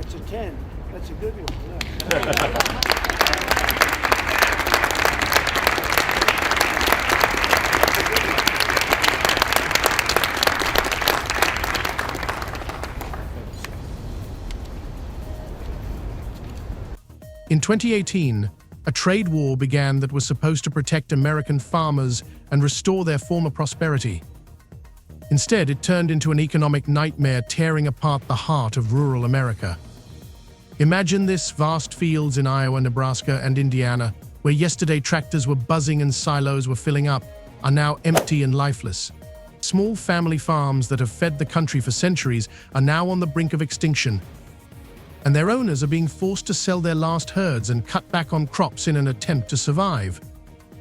That's a 10. That's a good one. Yeah. In 2018, a trade war began that was supposed to protect American farmers and restore their former prosperity. Instead, it turned into an economic nightmare, tearing apart the heart of rural America. Imagine this: vast fields in Iowa, Nebraska, and Indiana, where yesterday tractors were buzzing and silos were filling up, are now empty and lifeless. Small family farms that have fed the country for centuries are now on the brink of extinction, and their owners are being forced to sell their last herds and cut back on crops in an attempt to survive.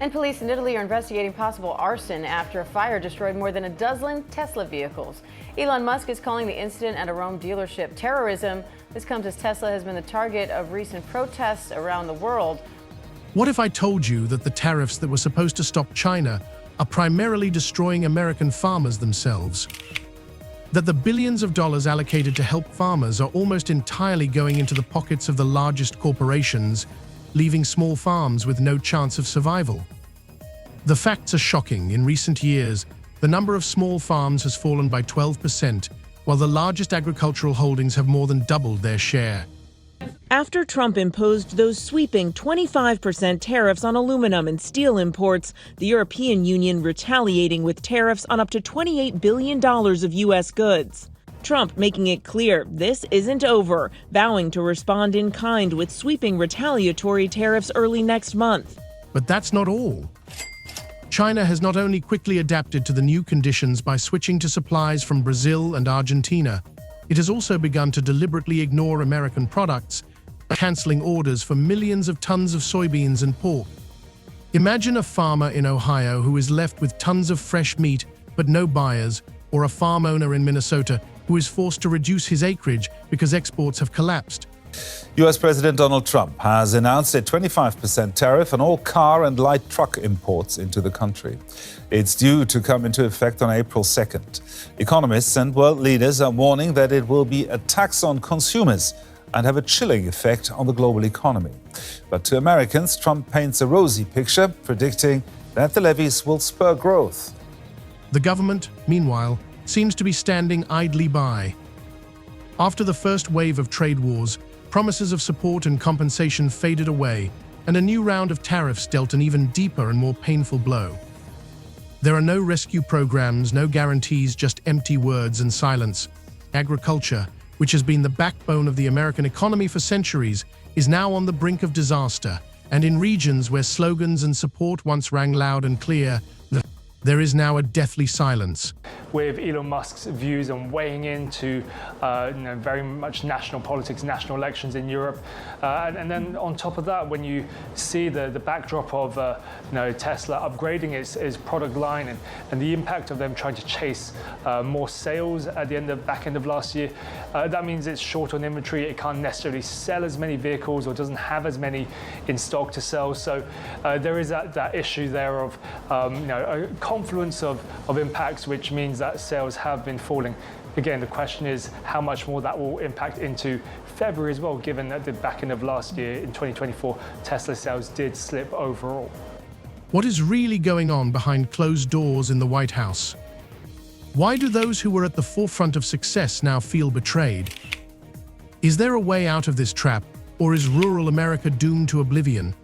And police in Italy are investigating possible arson after a fire destroyed more than a dozen Tesla vehicles. Elon Musk is calling the incident at a Rome dealership terrorism. This comes as Tesla has been the target of recent protests around the world. What if I told you that the tariffs that were supposed to stop China are primarily destroying American farmers themselves? That the billions of dollars allocated to help farmers are almost entirely going into the pockets of the largest corporations, leaving small farms with no chance of survival? The facts are shocking. In recent years, the number of small farms has fallen by 12%, while the largest agricultural holdings have more than doubled their share. After Trump imposed those sweeping 25% tariffs on aluminum and steel imports, the European Union retaliating with tariffs on up to $28 billion of U.S. goods. Trump making it clear this isn't over, vowing to respond in kind with sweeping retaliatory tariffs early next month. But that's not all. China has not only quickly adapted to the new conditions by switching to supplies from Brazil and Argentina, it has also begun to deliberately ignore American products, canceling orders for millions of tons of soybeans and pork. Imagine a farmer in Ohio who is left with tons of fresh meat but no buyers, or a farm owner in Minnesota who is forced to reduce his acreage because exports have collapsed. US President Donald Trump has announced a 25% tariff on all car and light truck imports into the country. It's due to come into effect on April 2nd. Economists and world leaders are warning that it will be a tax on consumers and have a chilling effect on the global economy. But to Americans, Trump paints a rosy picture, predicting that the levies will spur growth. The government, meanwhile, seems to be standing idly by. After the first wave of trade wars, promises of support and compensation faded away, and a new round of tariffs dealt an even deeper and more painful blow. There are no rescue programs, no guarantees, just empty words and silence. Agriculture, which has been the backbone of the American economy for centuries, is now on the brink of disaster, and in regions where slogans and support once rang loud and clear, there is now a deathly silence. With Elon Musk's views on weighing into very much national politics, national elections in Europe. And then on top of that, when you see the backdrop of Tesla upgrading its product line and the impact of them trying to chase more sales at the back end of last year, that means it's short on inventory. It can't necessarily sell as many vehicles or doesn't have as many in stock to sell. So there is that issue there of a confluence of impacts, which means that sales have been falling. Again, the question is how much more that will impact into February as well, given that the back end of last year in 2024, Tesla sales did slip overall. What is really going on behind closed doors in the White House? Why do those who were at the forefront of success now feel betrayed? Is there a way out of this trap, or is rural America doomed to oblivion?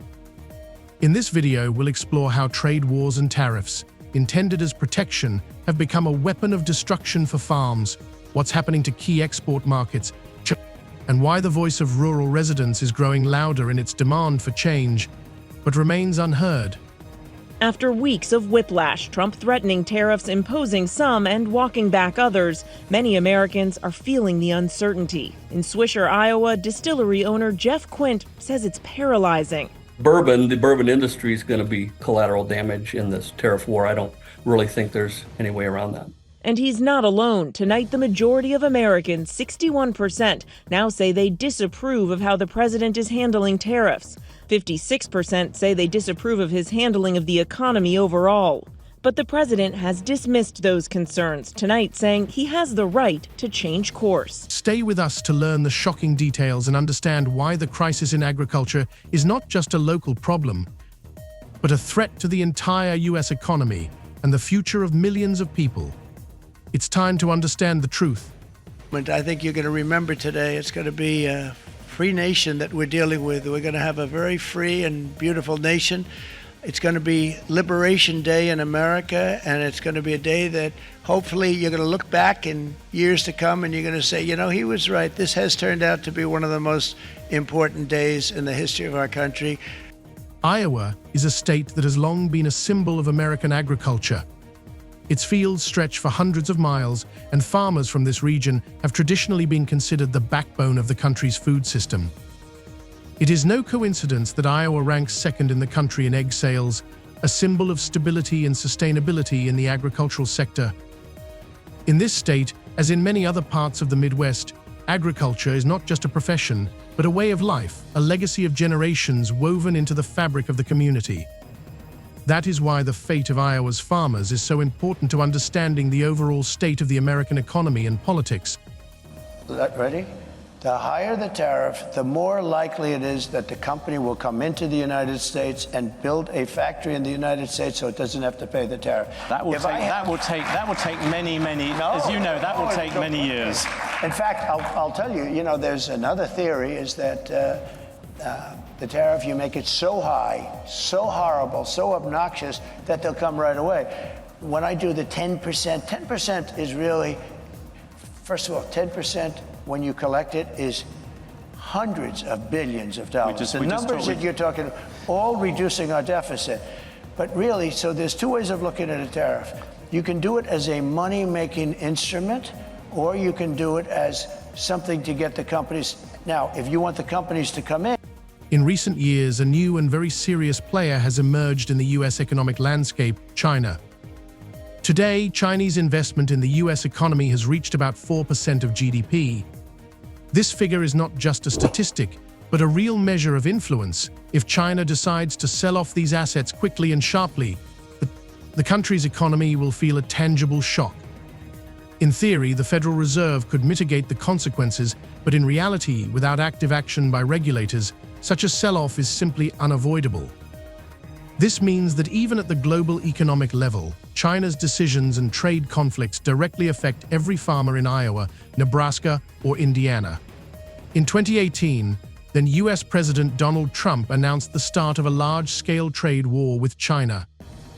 In this video, we'll explore how trade wars and tariffs, intended as protection, have become a weapon of destruction for farms, what's happening to key export markets, and why the voice of rural residents is growing louder in its demand for change, but remains unheard. After weeks of whiplash, Trump threatening tariffs, imposing some and walking back others, many Americans are feeling the uncertainty. In Swisher, Iowa, distillery owner Jeff Quint says it's paralyzing. The bourbon industry is going to be collateral damage in this tariff war. I don't really think there's any way around that. And he's not alone. Tonight, the majority of Americans, 61%, now say they disapprove of how the president is handling tariffs. 56% say they disapprove of his handling of the economy overall. But the president has dismissed those concerns tonight, saying he has the right to change course. Stay with us to learn the shocking details and understand why the crisis in agriculture is not just a local problem, but a threat to the entire U.S. economy and the future of millions of people. It's time to understand the truth. I think you're going to remember today, it's going to be a free nation that we're dealing with. We're going to have a very free and beautiful nation. It's going to be Liberation Day in America, and it's going to be a day that hopefully you're going to look back in years to come and you're going to say, you know, he was right. This has turned out to be one of the most important days in the history of our country. Iowa is a state that has long been a symbol of American agriculture. Its fields stretch for hundreds of miles, and farmers from this region have traditionally been considered the backbone of the country's food system. It is no coincidence that Iowa ranks second in the country in egg sales, a symbol of stability and sustainability in the agricultural sector. In this state, as in many other parts of the Midwest, agriculture is not just a profession, but a way of life, a legacy of generations woven into the fabric of the community. That is why the fate of Iowa's farmers is so important to understanding the overall state of the American economy and politics. Ready? The higher the tariff, the more likely it is that the company will come into the United States and build a factory in the United States so it doesn't have to pay the tariff. That will take many, as you know, that will take many years. In fact, I'll tell you, you know, there's another theory is that the tariff, you make it so high, so horrible, so obnoxious that they'll come right away. When I do the 10%, 10% is really, first of all, 10% when you collect it is hundreds of billions of dollars. The numbers that you're talking, all reducing our deficit. But really, so there's two ways of looking at a tariff. You can do it as a money-making instrument, or you can do it as something to get the companies. Now, if you want the companies to come in. In recent years, a new and very serious player has emerged in the U.S. economic landscape, China. Today, Chinese investment in the U.S. economy has reached about 4% of GDP. This figure is not just a statistic, but a real measure of influence. If China decides to sell off these assets quickly and sharply, the country's economy will feel a tangible shock. In theory, the Federal Reserve could mitigate the consequences, but in reality, without active action by regulators, such a sell-off is simply unavoidable. This means that even at the global economic level, China's decisions and trade conflicts directly affect every farmer in Iowa, Nebraska, or Indiana. In 2018, then U.S. President Donald Trump announced the start of a large-scale trade war with China.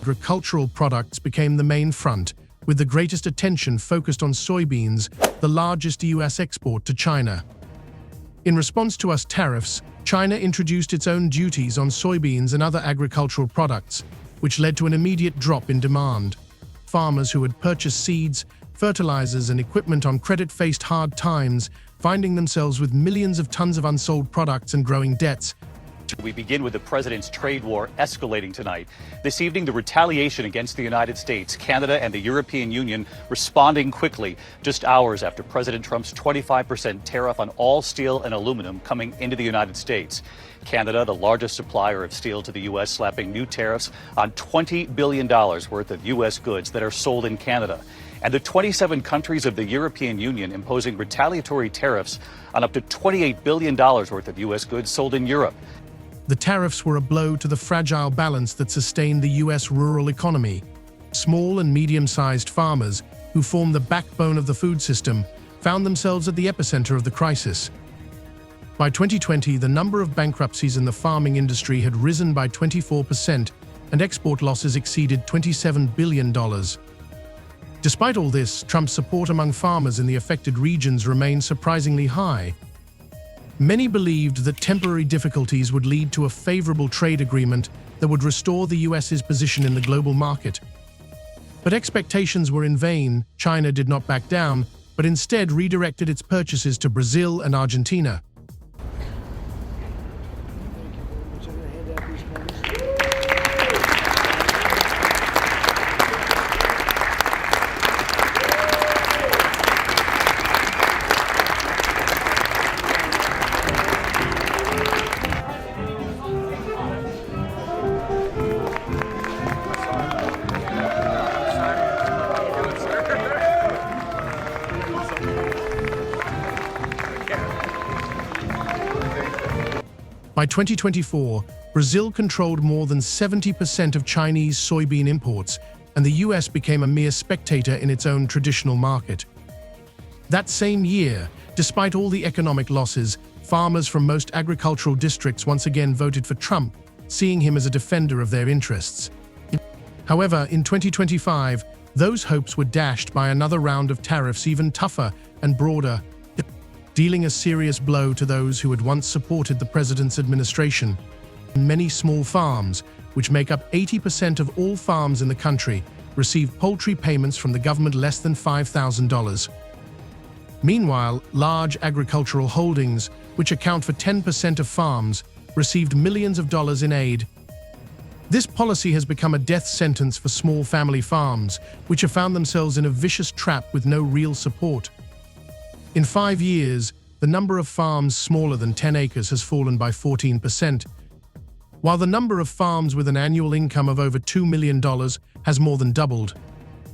Agricultural products became the main front, with the greatest attention focused on soybeans, the largest U.S. export to China. In response to US tariffs, China introduced its own duties on soybeans and other agricultural products, which led to an immediate drop in demand. Farmers who had purchased seeds, fertilizers, and equipment on credit faced hard times, finding themselves with millions of tons of unsold products and growing debts. We begin with the president's trade war escalating tonight. This evening, the retaliation against the United States, Canada, and the European Union responding quickly, just hours after President Trump's 25% tariff on all steel and aluminum coming into the United States. Canada, the largest supplier of steel to the U.S., slapping new tariffs on $20 billion worth of U.S. goods that are sold in Canada. And the 27 countries of the European Union imposing retaliatory tariffs on up to $28 billion worth of U.S. goods sold in Europe. The tariffs were a blow to the fragile balance that sustained the U.S. rural economy. Small and medium-sized farmers, who form the backbone of the food system, found themselves at the epicenter of the crisis. By 2020, the number of bankruptcies in the farming industry had risen by 24%, and export losses exceeded $27 billion. Despite all this, Trump's support among farmers in the affected regions remained surprisingly high. Many believed that temporary difficulties would lead to a favorable trade agreement that would restore the U.S.'s position in the global market. But expectations were in vain. China did not back down, but instead redirected its purchases to Brazil and Argentina. By 2024, Brazil controlled more than 70% of Chinese soybean imports, and the US became a mere spectator in its own traditional market. That same year, despite all the economic losses, farmers from most agricultural districts once again voted for Trump, seeing him as a defender of their interests. However, in 2025, those hopes were dashed by another round of tariffs even tougher and broader, dealing a serious blow to those who had once supported the president's administration. Many small farms, which make up 80% of all farms in the country, received poultry payments from the government less than $5,000. Meanwhile, large agricultural holdings, which account for 10% of farms, received millions of dollars in aid. This policy has become a death sentence for small family farms, which have found themselves in a vicious trap with no real support. In 5 years, the number of farms smaller than 10 acres has fallen by 14%, while the number of farms with an annual income of over $2 million has more than doubled.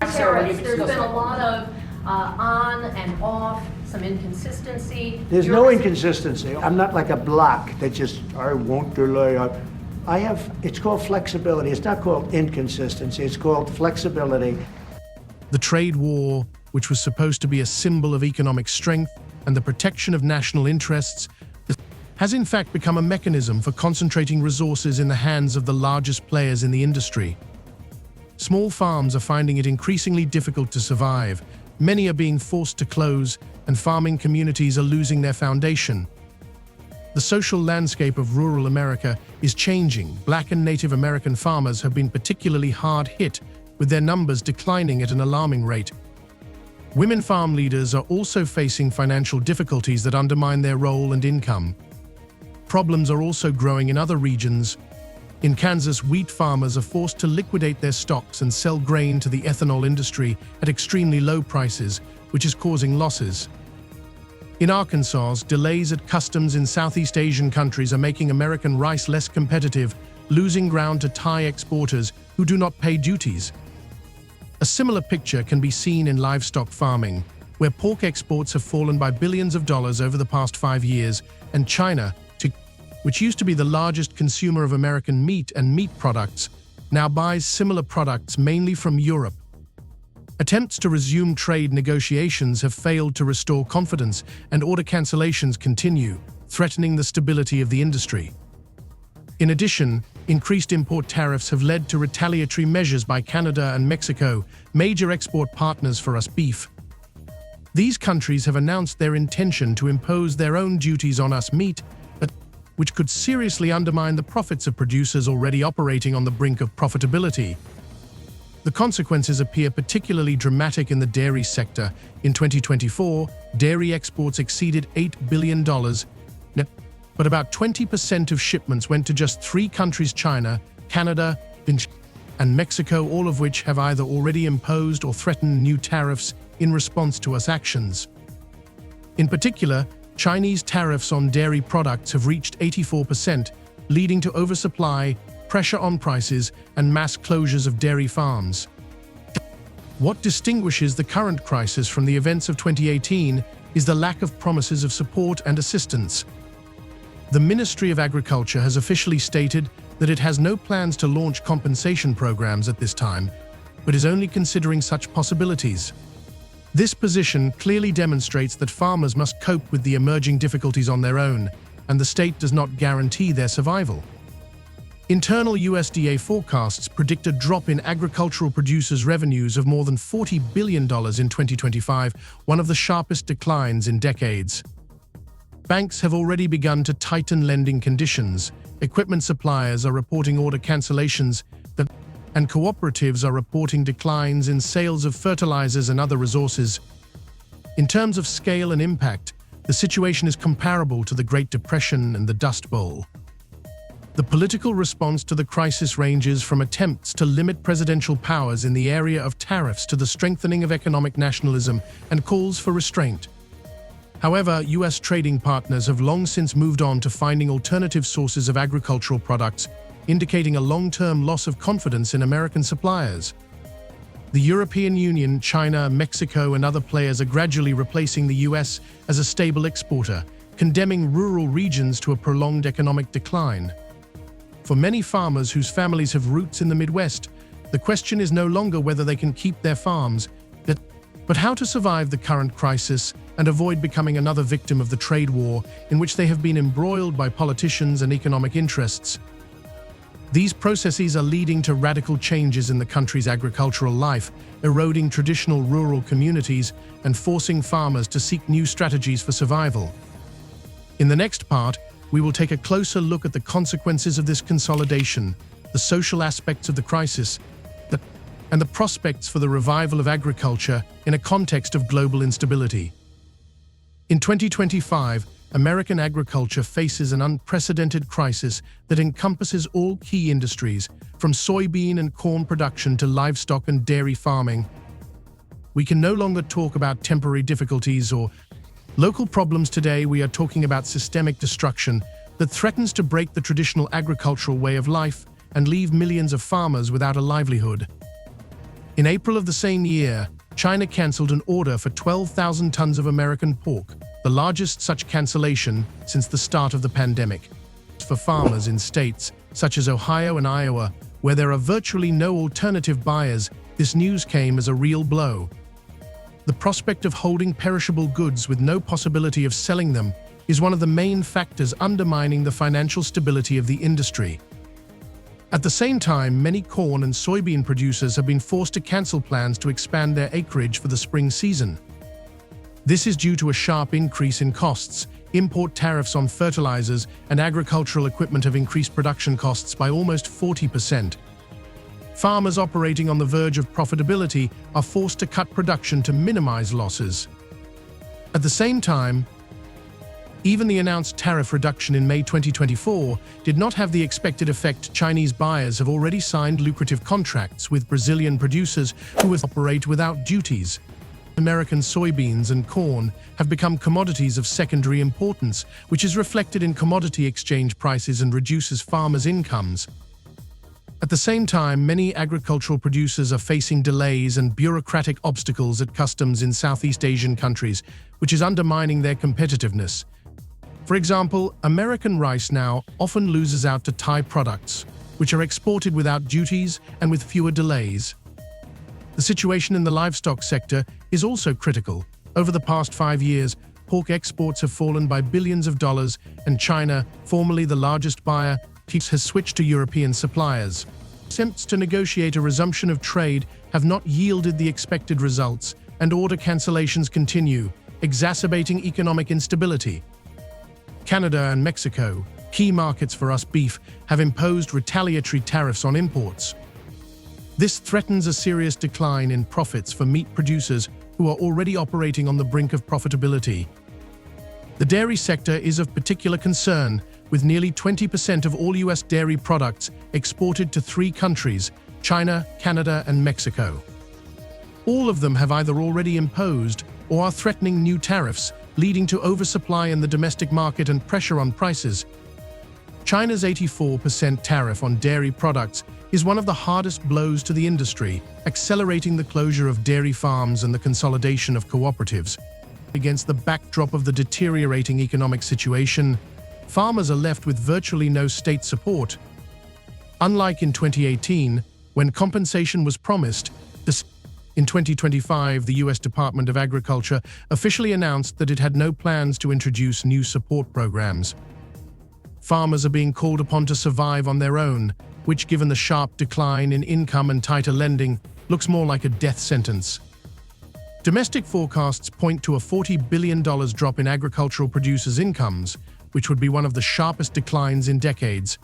Tariffs, there's been a lot of on and off, some inconsistency. There's no inconsistency. I'm not like a block that just, I won't delay. It's called flexibility. It's not called inconsistency. It's called flexibility. The trade war, which was supposed to be a symbol of economic strength and the protection of national interests, has in fact become a mechanism for concentrating resources in the hands of the largest players in the industry. Small farms are finding it increasingly difficult to survive. Many are being forced to close, and farming communities are losing their foundation. The social landscape of rural America is changing. Black and Native American farmers have been particularly hard hit, with their numbers declining at an alarming rate. Women farm leaders are also facing financial difficulties that undermine their role and income. Problems are also growing in other regions. In Kansas, wheat farmers are forced to liquidate their stocks and sell grain to the ethanol industry at extremely low prices, which is causing losses. In Arkansas, delays at customs in Southeast Asian countries are making American rice less competitive, losing ground to Thai exporters who do not pay duties. A similar picture can be seen in livestock farming, where pork exports have fallen by billions of dollars over the past 5 years, and China, which used to be the largest consumer of American meat and meat products, now buys similar products mainly from Europe. Attempts to resume trade negotiations have failed to restore confidence, and order cancellations continue, threatening the stability of the industry. In addition, increased import tariffs have led to retaliatory measures by Canada and Mexico, major export partners for us beef. These countries have announced their intention to impose their own duties on us meat, which could seriously undermine the profits of producers already operating on the brink of profitability. The consequences appear particularly dramatic in the dairy sector. In 2024, dairy exports exceeded $8 billion, but about 20% of shipments went to just 3 countries: China, Canada, and Mexico, all of which have either already imposed or threatened new tariffs in response to US actions. In particular, Chinese tariffs on dairy products have reached 84%, leading to oversupply, pressure on prices, and mass closures of dairy farms. What distinguishes the current crisis from the events of 2018 is the lack of promises of support and assistance. The Ministry of Agriculture has officially stated that it has no plans to launch compensation programs at this time, but is only considering such possibilities. This position clearly demonstrates that farmers must cope with the emerging difficulties on their own, and the state does not guarantee their survival. Internal USDA forecasts predict a drop in agricultural producers' revenues of more than $40 billion in 2025, one of the sharpest declines in decades. Banks have already begun to tighten lending conditions. Equipment suppliers are reporting order cancellations, and cooperatives are reporting declines in sales of fertilizers and other resources. In terms of scale and impact, the situation is comparable to the Great Depression and the Dust Bowl. The political response to the crisis ranges from attempts to limit presidential powers in the area of tariffs to the strengthening of economic nationalism and calls for restraint. However, US trading partners have long since moved on to finding alternative sources of agricultural products, indicating a long-term loss of confidence in American suppliers. The European Union, China, Mexico, and other players are gradually replacing the US as a stable exporter, condemning rural regions to a prolonged economic decline. For many farmers whose families have roots in the Midwest, the question is no longer whether they can keep their farms, but how to survive the current crisis and avoid becoming another victim of the trade war in which they have been embroiled by politicians and economic interests. These processes are leading to radical changes in the country's agricultural life, eroding traditional rural communities and forcing farmers to seek new strategies for survival. In the next part, we will take a closer look at the consequences of this consolidation, the social aspects of the crisis, and the prospects for the revival of agriculture in a context of global instability. In 2025, American agriculture faces an unprecedented crisis that encompasses all key industries, from soybean and corn production to livestock and dairy farming. We can no longer talk about temporary difficulties or local problems today. We are talking about systemic destruction that threatens to break the traditional agricultural way of life and leave millions of farmers without a livelihood. In April of the same year, China cancelled an order for 12,000 tons of American pork, the largest such cancellation since the start of the pandemic. For farmers in states such as Ohio and Iowa, where there are virtually no alternative buyers, this news came as a real blow. The prospect of holding perishable goods with no possibility of selling them is one of the main factors undermining the financial stability of the industry. At the same time, many corn and soybean producers have been forced to cancel plans to expand their acreage for the spring season. This is due to a sharp increase in costs. Import tariffs on fertilizers and agricultural equipment have increased production costs by almost 40%. Farmers operating on the verge of profitability are forced to cut production to minimize losses. At the same time, even the announced tariff reduction in May 2024 did not have the expected effect. Chinese buyers have already signed lucrative contracts with Brazilian producers who will operate without duties. American soybeans and corn have become commodities of secondary importance, which is reflected in commodity exchange prices and reduces farmers' incomes. At the same time, many agricultural producers are facing delays and bureaucratic obstacles at customs in Southeast Asian countries, which is undermining their competitiveness. For example, American rice now often loses out to Thai products, which are exported without duties and with fewer delays. The situation in the livestock sector is also critical. Over the past 5 years, pork exports have fallen by billions of dollars, and China, formerly the largest buyer, has switched to European suppliers. Attempts to negotiate a resumption of trade have not yielded the expected results, and order cancellations continue, exacerbating economic instability. Canada and Mexico, key markets for us beef, have imposed retaliatory tariffs on imports. This threatens a serious decline in profits for meat producers who are already operating on the brink of profitability. The dairy sector is of particular concern, with nearly 20% of all U.S. dairy products exported to 3 countries, China, Canada, and Mexico. All of them have either already imposed or are threatening new tariffs, leading to oversupply in the domestic market and pressure on prices. China's 84% tariff on dairy products is one of the hardest blows to the industry, accelerating the closure of dairy farms and the consolidation of cooperatives. Against the backdrop of the deteriorating economic situation, farmers are left with virtually no state support. Unlike in 2018, when compensation was promised, in 2025, the U.S. Department of Agriculture officially announced that it had no plans to introduce new support programs. Farmers are being called upon to survive on their own, which, given the sharp decline in income and tighter lending, looks more like a death sentence. Domestic forecasts point to a $40 billion drop in agricultural producers' incomes, which would be one of the sharpest declines in decades.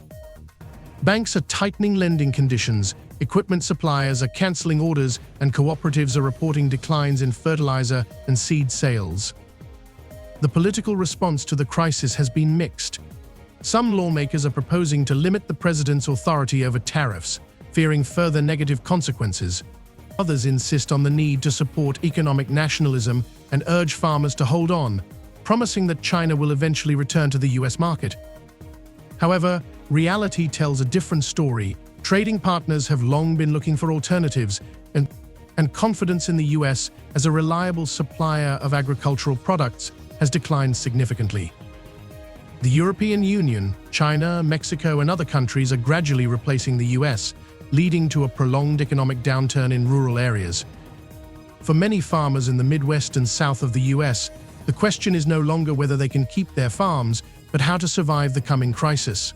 Banks are tightening lending conditions, equipment suppliers are canceling orders, and cooperatives are reporting declines in fertilizer and seed sales. The political response to the crisis has been mixed. Some lawmakers are proposing to limit the president's authority over tariffs, fearing further negative consequences. Others insist on the need to support economic nationalism and urge farmers to hold on, promising that China will eventually return to the U.S. market. However, reality tells a different story. Trading partners have long been looking for alternatives, and confidence in the U.S. as a reliable supplier of agricultural products has declined significantly. The European Union, China, Mexico, and other countries are gradually replacing the US, leading to a prolonged economic downturn in rural areas. For many farmers in the Midwest and south of the US, the question is no longer whether they can keep their farms, but how to survive the coming crisis.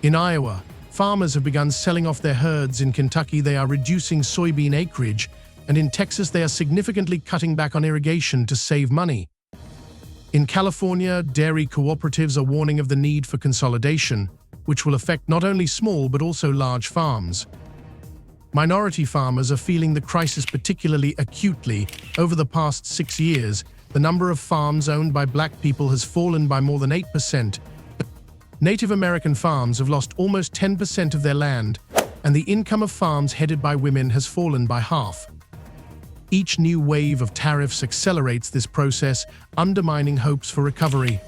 In Iowa, farmers have begun selling off their herds. In Kentucky, they are reducing soybean acreage, and in Texas, they are significantly cutting back on irrigation to save money. In California, dairy cooperatives are warning of the need for consolidation, which will affect not only small but also large farms. Minority farmers are feeling the crisis particularly acutely. Over the past 6 years, the number of farms owned by black people has fallen by more than 8%. Native American farms have lost almost 10% of their land, and the income of farms headed by women has fallen by half. Each new wave of tariffs accelerates this process, undermining hopes for recovery.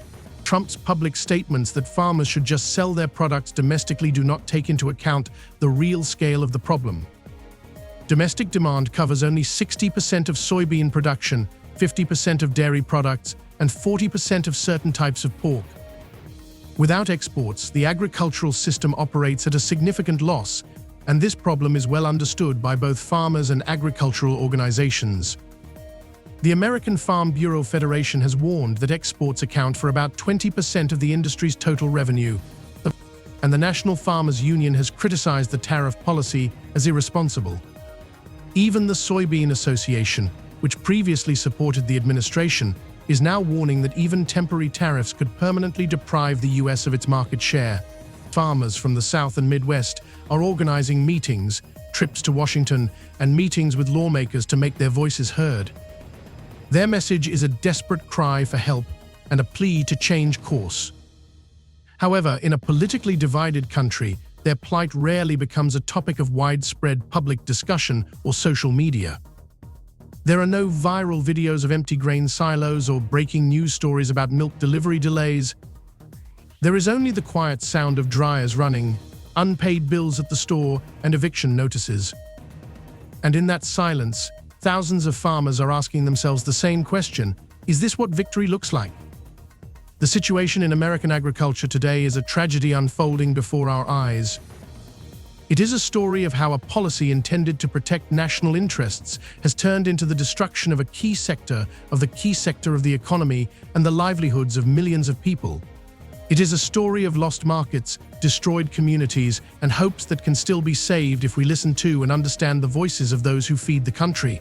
Trump's public statements that farmers should just sell their products domestically do not take into account the real scale of the problem. Domestic demand covers only 60% of soybean production, 50% of dairy products, and 40% of certain types of pork. Without exports, the agricultural system operates at a significant loss, and this problem is well understood by both farmers and agricultural organizations. The American Farm Bureau Federation has warned that exports account for about 20% of the industry's total revenue, and the National Farmers Union has criticized the tariff policy as irresponsible. Even the Soybean Association, which previously supported the administration, is now warning that even temporary tariffs could permanently deprive the US of its market share. Farmers from the South and Midwest are organizing meetings, trips to Washington, and meetings with lawmakers to make their voices heard. Their message is a desperate cry for help and a plea to change course. However, in a politically divided country, their plight rarely becomes a topic of widespread public discussion or social media. There are no viral videos of empty grain silos or breaking news stories about milk delivery delays. There is only the quiet sound of dryers running, unpaid bills at the store, and eviction notices. And in that silence, thousands of farmers are asking themselves the same question: is this what victory looks like? The situation in American agriculture today is a tragedy unfolding before our eyes. It is a story of how a policy intended to protect national interests has turned into the destruction of a key sector of the economy and the livelihoods of millions of people. It is a story of lost markets, destroyed communities, and hopes that can still be saved if we listen to and understand the voices of those who feed the country.